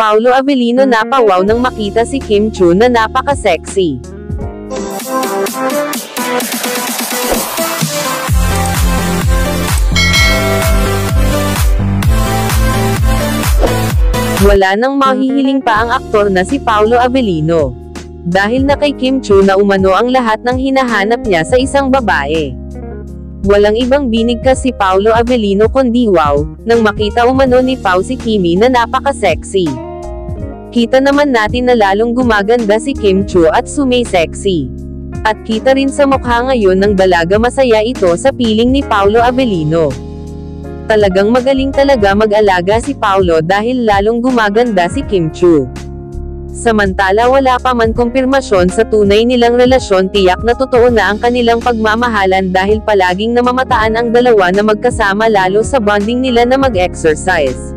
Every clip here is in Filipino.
Paolo Avellino napawaw nang makita si Kim Chiu na napaka-sexy. Wala nang mahihiling pa ang aktor na si Paolo Avellino. Dahil na kay Kim Chiu na umano ang lahat ng hinahanap niya sa isang babae. Walang ibang binigkas si Paolo Avellino kundi wow, nang makita umano ni Pao si Kimi na napaka-sexy. Kita naman natin na lalong gumaganda si Kim Chiu at sumay-sexy. At kita rin sa mukha ngayon ng dalaga masaya ito sa piling ni Paolo Avellino. Talagang magaling talaga mag-alaga si Paolo dahil lalong gumaganda si Kim Chiu. Samantala wala pa man kumpirmasyon sa tunay nilang relasyon, tiyak na totoo na ang kanilang pagmamahalan dahil palaging namamataan ang dalawa na magkasama lalo sa bonding nila na mag-exercise.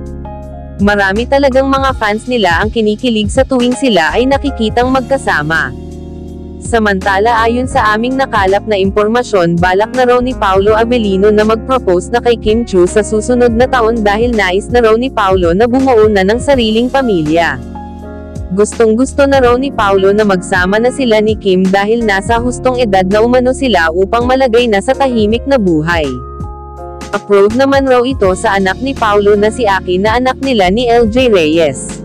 Marami talagang mga fans nila ang kinikilig sa tuwing sila ay nakikitang magkasama. Samantala ayon sa aming nakalap na impormasyon, balak na raw ni Paolo Avellino na mag-propose na kay Kim Chiu sa susunod na taon dahil nais na raw ni Paolo na bumuo na ng sariling pamilya. Gustong-gusto na raw ni Paolo na magsama na sila ni Kim dahil nasa hustong edad na umano sila upang malagay na sa tahimik na buhay. Approved naman raw ito sa anak ni Paolo na si Aki na anak nila ni LJ Reyes.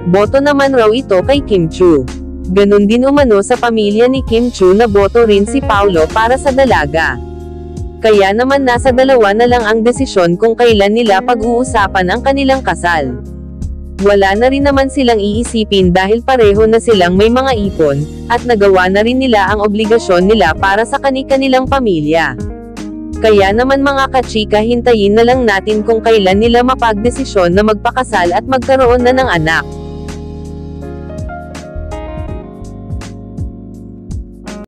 Boto naman raw ito kay Kim Chiu. Ganon din umano sa pamilya ni Kim Chiu na boto rin si Paolo para sa dalaga. Kaya naman nasa dalawa na lang ang desisyon kung kailan nila pag-uusapan ang kanilang kasal. Wala na rin naman silang iisipin dahil pareho na silang may mga ipon, at nagawa na rin nila ang obligasyon nila para sa kani-kanilang pamilya. Kaya naman mga kachika, hintayin na lang natin kung kailan nila mapagdesisyon na magpakasal at magkaroon na ng anak.